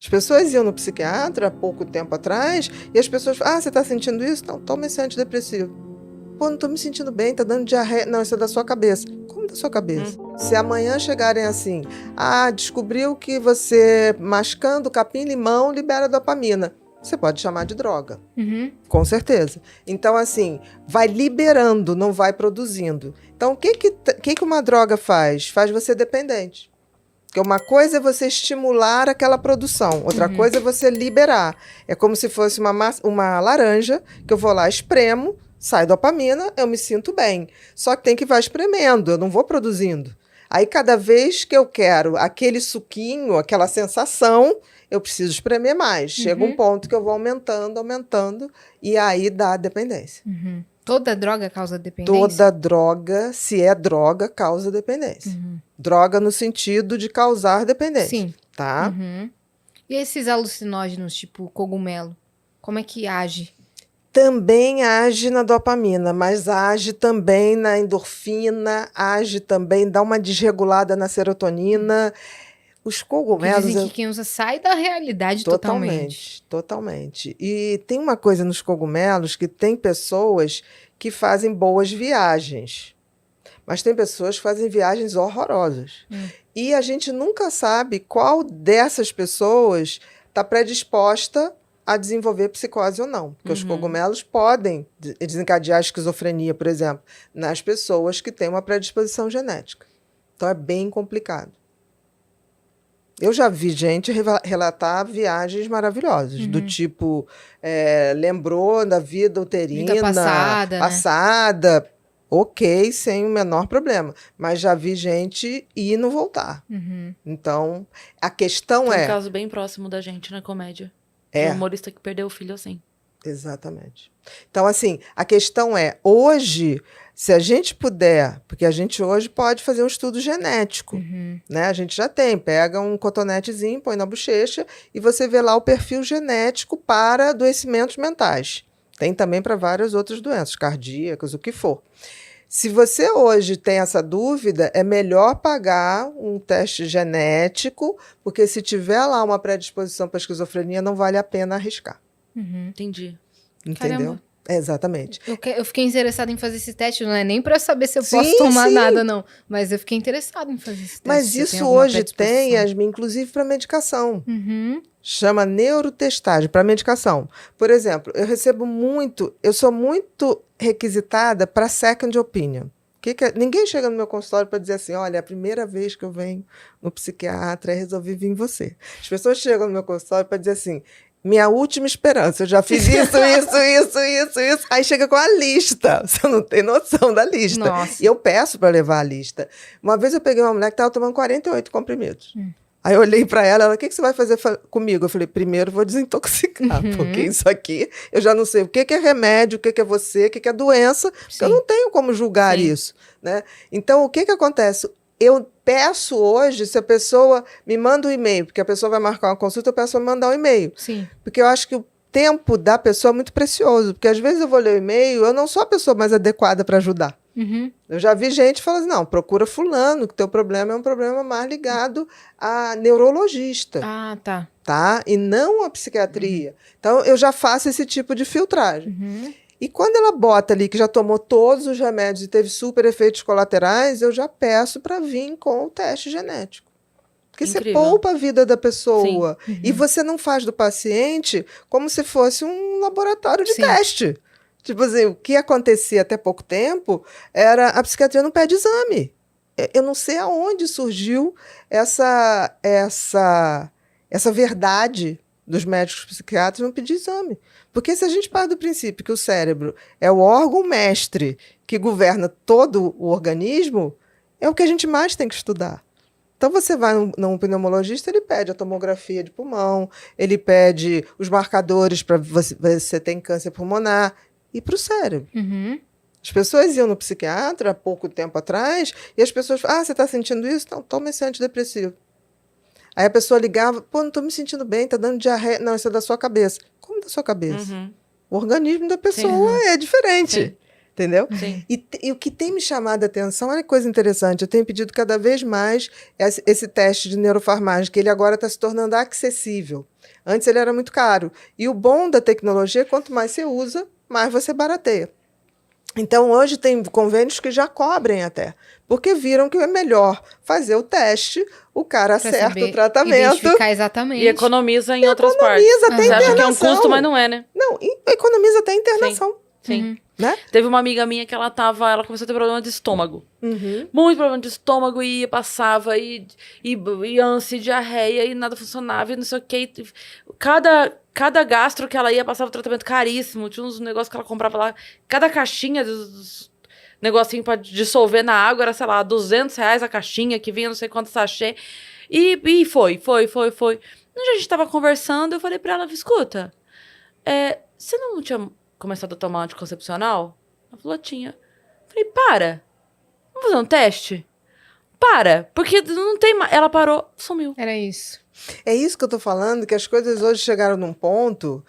As pessoas iam no psiquiatra há pouco tempo atrás e as pessoas falam, você está sentindo isso? Então toma esse antidepressivo. Pô, não estou me sentindo bem, tá dando diarreia. Não, isso é da sua cabeça. Como da sua cabeça? Se amanhã chegarem assim, descobriu que você mascando capim-limão libera dopamina. Você pode chamar de droga. Com certeza. Então, assim, vai liberando, não vai produzindo. Então, o que uma droga faz? Faz você dependente. Porque uma coisa é você estimular aquela produção, outra coisa é você liberar. É como se fosse uma laranja, que eu vou lá, espremo, sai dopamina, eu me sinto bem. Só que tem que ir espremendo, eu não vou produzindo. Aí, cada vez que eu quero aquele suquinho, aquela sensação, eu preciso espremer mais. Chega um ponto que eu vou aumentando, e aí dá a dependência. Toda droga causa dependência? Toda droga, se é droga, causa dependência. Droga no sentido de causar dependência. Sim. Tá? E esses alucinógenos, tipo cogumelo, como é que age? Também age na dopamina, mas age também na endorfina, age também, dá uma desregulada na serotonina. Os cogumelos... Dizem que quem usa sai da realidade totalmente. Totalmente. E tem uma coisa nos cogumelos que tem pessoas que fazem boas viagens. Mas tem pessoas que fazem viagens horrorosas. E a gente nunca sabe qual dessas pessoas está predisposta a desenvolver psicose ou não. Porque os cogumelos podem desencadear a esquizofrenia, por exemplo, nas pessoas que têm uma predisposição genética. Então é bem complicado. Eu já vi gente relatar viagens maravilhosas, do tipo, lembrou da vida uterina, Vida passada, né? Ok, sem o menor problema. Mas já vi gente ir e não voltar. Então, a questão Tem um caso bem próximo da gente na comédia. De um humorista que perdeu o filho assim. Exatamente. Então, assim, a questão hoje, se a gente puder, porque a gente hoje pode fazer um estudo genético, né? A gente já tem, pega um cotonetezinho, põe na bochecha e você vê lá o perfil genético para adoecimentos mentais. Tem também para várias outras doenças, cardíacas, o que for. Se você hoje tem essa dúvida, é melhor pagar um teste genético, porque se tiver lá uma predisposição para esquizofrenia, não vale a pena arriscar. Entendi. Entendeu? Caramba. Exatamente. Eu fiquei interessada em fazer esse teste, não é nem pra saber se eu posso tomar nada, não. Mas eu fiquei interessada em fazer esse teste. Mas isso hoje tem, Yasmin, inclusive para medicação. Chama neurotestagem para medicação. Por exemplo, eu sou muito requisitada para second opinion. Ninguém chega no meu consultório para dizer assim, olha, é a primeira vez que eu venho no psiquiatra e resolvi vir em você. As pessoas chegam no meu consultório para dizer assim, minha última esperança, eu já fiz isso. Aí chega com a lista. Você não tem noção da lista. Nossa. E eu peço para levar a lista. Uma vez eu peguei uma mulher que estava tomando 48 comprimidos. Aí eu olhei para ela, o que você vai fazer comigo? Eu falei, primeiro vou desintoxicar, porque isso aqui, eu já não sei o que é remédio, o que é você, o que é doença, porque eu não tenho como julgar isso. Né? Então, o que acontece? Eu peço hoje, se a pessoa me manda um e-mail, porque a pessoa vai marcar uma consulta, eu peço para mandar um e-mail. Sim. Porque eu acho que o tempo da pessoa é muito precioso, porque às vezes eu vou ler o e-mail, eu não sou a pessoa mais adequada para ajudar. Eu já vi gente falando assim, não, procura fulano, que teu problema é um problema mais ligado a neurologista. Ah, tá. Tá? E não a psiquiatria. Então, eu já faço esse tipo de filtragem. E quando ela bota ali que já tomou todos os remédios e teve super efeitos colaterais, eu já peço para vir com o teste genético. Porque você poupa a vida da pessoa. E você não faz do paciente como se fosse um laboratório de teste. Tipo assim, o que acontecia até pouco tempo era a psiquiatria não pede exame. Eu não sei aonde surgiu essa verdade dos médicos psiquiatras não pedir exame. Porque se a gente parte do princípio que o cérebro é o órgão mestre que governa todo o organismo, é o que a gente mais tem que estudar. Então, você vai num pneumologista, ele pede a tomografia de pulmão, ele pede os marcadores para ver se você tem câncer pulmonar, e para o cérebro. As pessoas iam no psiquiatra há pouco tempo atrás, e as pessoas falavam, você está sentindo isso? Então, toma esse antidepressivo. Aí a pessoa ligava, não estou me sentindo bem, está dando diarreia. Não, isso é da sua cabeça. Como da sua cabeça? O organismo da pessoa é diferente. Entendeu? Sim. E o que tem me chamado a atenção, olha que coisa interessante, eu tenho pedido cada vez mais esse teste de neurofarmagem, que ele agora está se tornando acessível. Antes ele era muito caro. E o bom da tecnologia é quanto mais você usa, mais você barateia. Então, hoje tem convênios que já cobrem até, porque viram que é melhor fazer o teste, o cara acerta o tratamento. Identificar exatamente. E economiza em outras partes. Economiza até Você acha que é um internação. custo, mas não é, né? Não, economiza até internação. Sim. Né? Teve uma amiga minha que ela começou a ter problema de estômago. Muito problema de estômago, e passava, e ânsia, e diarreia, e nada funcionava, e não sei o que. Cada gastro que ela ia, passava um tratamento caríssimo. Tinha uns negócios que ela comprava lá. Cada caixinha dos negocinho pra dissolver na água era, sei lá, R$200 a caixinha, que vinha não sei quanto sachê. E foi. Um dia a gente tava conversando, eu falei pra ela, escuta, você não tinha começado a tomar anticoncepcional? Ela falou, tinha. Falei, vamos fazer um teste? Porque não tem mais. Ela parou, sumiu. Era isso. É isso que eu tô falando, que as coisas hoje chegaram num ponto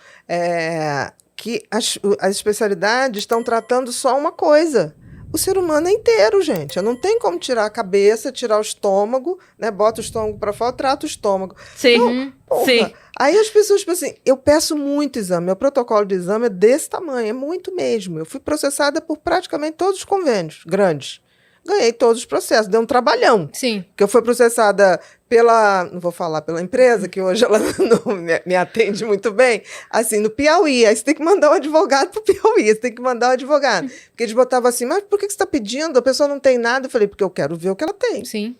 que as especialidades estão tratando só uma coisa. O ser humano é inteiro, gente. Eu não tenho como tirar a cabeça, tirar o estômago, né? Bota o estômago para fora, trata o estômago. Sim. Então, porra, Sim. Aí as pessoas, tipo assim, eu peço muito exame. Meu protocolo de exame é desse tamanho, é muito mesmo. Eu fui processada por praticamente todos os convênios grandes. Ganhei todos os processos, deu um trabalhão. Sim. Porque eu fui processada não vou falar pela empresa, que hoje ela não me atende muito bem, assim, no Piauí. Aí você tem que mandar um advogado pro Piauí, você tem que mandar um advogado. Porque eles botavam assim, mas por que você está pedindo? A pessoa não tem nada. Eu falei, porque eu quero ver o que ela tem. Sim.